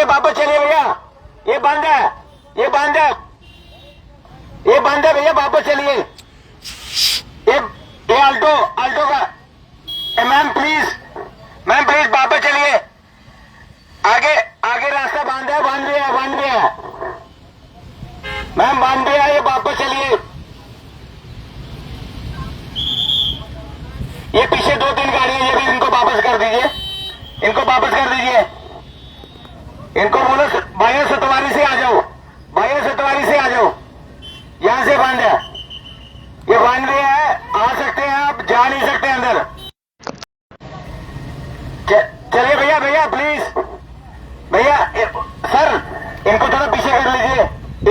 चलिए वापस चलिए भैया, ये बंद है, ये बंद है, ये बंद है भैया, वापस चलिए। ये अल्टो अल्टो का मैम प्लीज वापस चलिए। आगे आगे रास्ता बंद है, बंद भी है, बंद भी है मैम, बंद भी है, ये वापस चलिए। ये पीछे 2-3 गाड़ियां, ये भी इनको वापस कर दीजिए, इनको वापस कर दीजिए। इनको बोलो भाइयों सतवारी से आ जाओ, भाइयों सतवारी से आ जाओ, यहां से बंद है, ये बंद भी है, आ सकते हैं आप, जा नहीं सकते अंदर। चलिए भैया, भैया प्लीज भैया, सर इनको थोड़ा पीछे कर लीजिए,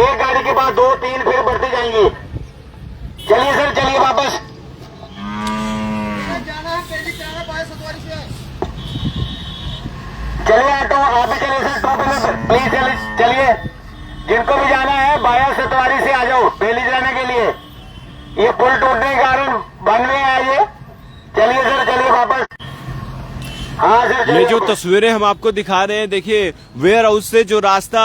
एक गाड़ी के बाद 2-3 फिर बढ़ते जाएंगे। चलिए सर, चलिए वापस। चलिए ऑटो आप भी चलिए सर, 2 मिनट प्लीज चलिए। जिनको भी जाना है बाया सतवारी से आ जाओ बेली जाने के लिए, ये पुल टूटने के कारण बन में है ये। चलिए सर, चलिए वापस। हाँ सर, ये जो तस्वीरें हम आपको दिखा रहे हैं, देखिए वेयर हाउस से जो रास्ता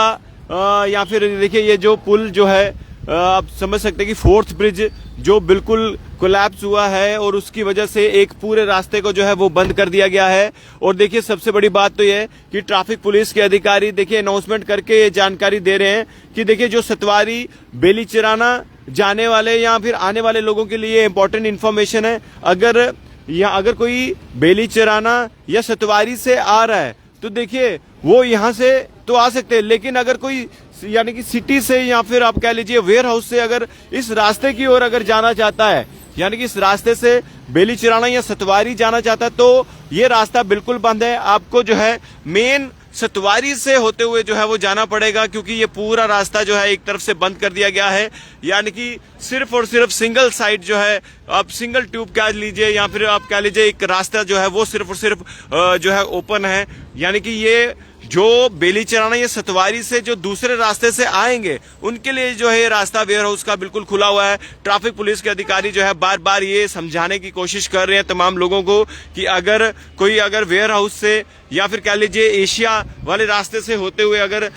या फिर देखिए ये जो पुल जो है, आप समझ सकते हैं कि 4th ब्रिज जो बिल्कुल कोलैप्स हुआ है और उसकी वजह से एक पूरे रास्ते को जो है वो बंद कर दिया गया है। और देखिए सबसे बड़ी बात तो ये है कि ट्रैफिक पुलिस के अधिकारी देखिए अनाउंसमेंट करके ये जानकारी दे रहे हैं कि देखिए जो सतवारी बेली चिराना जाने वाले या फिर आने वाले लोगों के लिए इंपॉर्टेंट इन्फॉर्मेशन है। अगर कोई बेली चिराना या सतवारी से आ रहा है तो देखिए वो यहाँ से तो आ सकते हैं, लेकिन अगर कोई यानी कि सिटी से या फिर आप कह लीजिए वेयर हाउस से अगर इस रास्ते की ओर अगर जाना चाहता है, यानी कि इस रास्ते से बेली चिराना या सतवारी जाना चाहता है, तो ये रास्ता बिल्कुल बंद है। आपको जो है मेन सतवारी से होते हुए जो है वो जाना पड़ेगा, क्योंकि ये पूरा रास्ता जो है एक तरफ से बंद कर दिया गया है। यानी कि सिर्फ और सिर्फ सिंगल साइड जो है, आप सिंगल ट्यूब कह लीजिए या फिर आप कह लीजिए एक रास्ता जो है वो सिर्फ और सिर्फ जो है ओपन है। यानी कि ये जो बेली चिराना या सतवारी से जो दूसरे रास्ते से आएंगे उनके लिए जो है ये रास्ता वेयर हाउस का बिल्कुल खुला हुआ है। ट्रैफिक पुलिस के अधिकारी जो है बार बार ये समझाने की कोशिश कर रहे हैं तमाम लोगों को कि अगर कोई वेयर हाउस से या फिर कह लीजिए एशिया वाले रास्ते से होते हुए अगर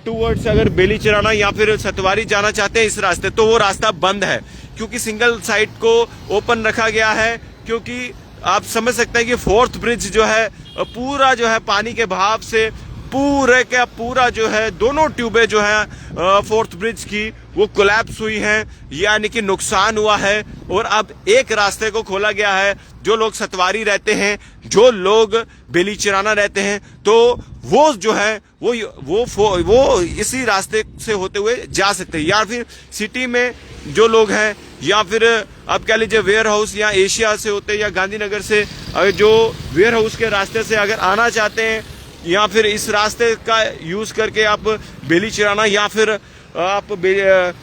टूवर्ड्स अगर बेली चिराना या फिर सतवारी जाना चाहते हैं इस रास्ते, तो वो रास्ता बंद है, क्योंकि सिंगल साइड को ओपन रखा गया है। क्योंकि आप समझ सकते हैं कि 4th ब्रिज जो है पूरा जो है पानी के बहाव से पूरे का पूरा जो है दोनों ट्यूबें जो है 4th ब्रिज की वो कोलैप्स हुई हैं, यानी कि नुकसान हुआ है। और अब एक रास्ते को खोला गया है। जो लोग सतवारी रहते हैं, जो लोग बेली चिराना रहते हैं, तो वो जो है वो इसी रास्ते से होते हुए जा सकते हैं। या फिर सिटी में जो लोग हैं या फिर आप कह लीजिए वेयर हाउस या एशिया से होते या गांधीनगर से अगर जो वेयर हाउस के रास्ते से अगर आना चाहते हैं या फिर इस रास्ते का यूज करके आप बेली चिराना या फिर आप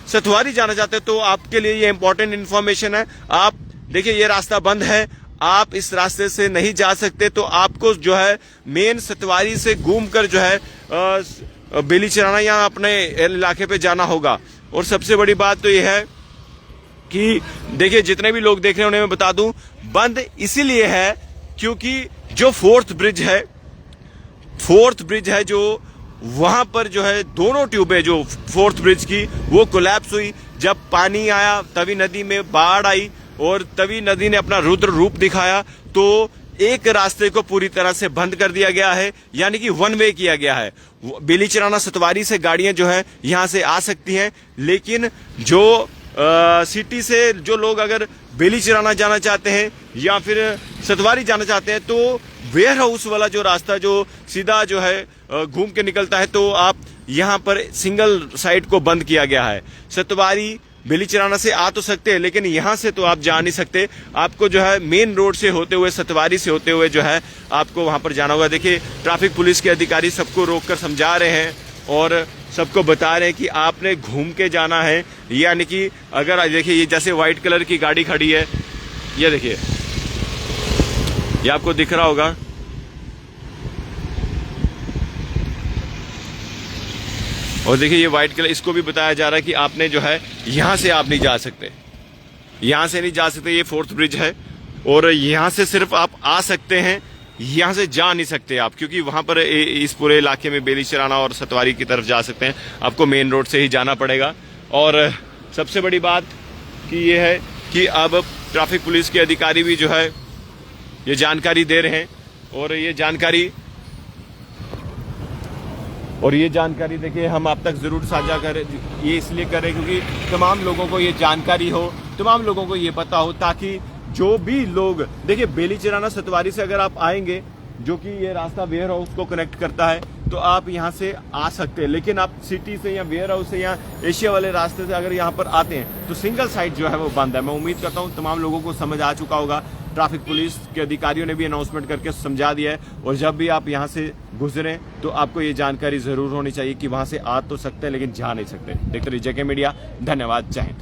सतवारी जाना चाहते हैं, तो आपके लिए ये इंपॉर्टेंट इन्फॉर्मेशन है। आप देखिए ये रास्ता बंद है, आप इस रास्ते से नहीं जा सकते, तो आपको जो है मेन सतवारी से घूमकर जो है बेली चिराना या अपने इलाके पे जाना होगा। और सबसे बड़ी बात तो ये है कि देखिए जितने भी लोग देख रहे हैं उन्हें मैं बता दूं, बंद इसीलिए है क्योंकि जो 4th ब्रिज है जो वहां पर जो है दोनों ट्यूबें जो 4th ब्रिज की वो कोलैप्स हुई। जब पानी आया तभी नदी में बाढ़ आई और तभी नदी ने अपना रुद्र रूप दिखाया, तो एक रास्ते को पूरी तरह से बंद कर दिया गया है, यानी कि 1 वे किया गया है। बेली चिराना सतवारी से गाड़ियां जो है यहां से आ सकती हैं, लेकिन जो सिटी से जो लोग अगर बेली चिराना जाना चाहते हैं या फिर सतवारी जाना चाहते हैं, तो वेयर हाउस वाला जो रास्ता जो सीधा जो है घूम के निकलता है, तो आप यहाँ पर सिंगल साइड को बंद किया गया है। सतवारी बेली चिराना से आ तो सकते हैं, लेकिन यहाँ से तो आप जा नहीं सकते। आपको जो है मेन रोड से होते हुए सतवारी से होते हुए जो है आपको वहां पर जाना होगा। देखिए ट्रैफिक पुलिस के अधिकारी सबको रोककर समझा रहे हैं और सबको बता रहे हैं कि आपने घूम के जाना है। यानी कि अगर देखिए ये जैसे व्हाइट कलर की गाड़ी खड़ी है, ये देखिए ये आपको दिख रहा होगा, और देखिए ये व्हाइट कलर, इसको भी बताया जा रहा है कि आपने जो है यहां से आप नहीं जा सकते, यहां से नहीं जा सकते। ये 4th ब्रिज है और यहां से सिर्फ आप आ सकते हैं यहाँ से जा नहीं सकते आप, क्योंकि वहां पर इस पूरे इलाके में बेलीचराना और सतवारी की तरफ जा सकते हैं, आपको मेन रोड से ही जाना पड़ेगा। और सबसे बड़ी बात कि ये है कि अब ट्रैफिक पुलिस के अधिकारी भी जो है ये जानकारी दे रहे हैं, और ये जानकारी देखिए हम आप तक जरूर साझा करें, ये इसलिए करें क्योंकि तमाम लोगों को ये जानकारी हो, तमाम लोगों को ये पता हो, ताकि जो भी लोग देखिए बेलीचराना सतवारी से अगर आप आएंगे, जो कि ये रास्ता वेयर हाउस को कनेक्ट करता है, तो आप यहाँ से आ सकते हैं। लेकिन आप सिटी से या वेयर हाउस से या एशिया वाले रास्ते से अगर यहाँ पर आते हैं तो सिंगल साइड जो है वो बंद है। मैं उम्मीद करता हूँ तमाम लोगों को समझ आ चुका होगा, ट्रैफिक पुलिस के अधिकारियों ने भी अनाउंसमेंट करके समझा दिया है। और जब भी आप यहाँ से गुजरें तो आपको ये जानकारी जरूर होनी चाहिए कि वहां से आ तो सकते हैं लेकिन जा नहीं सकते। देखते रहिए जेके मीडिया, धन्यवाद, जय हिंद।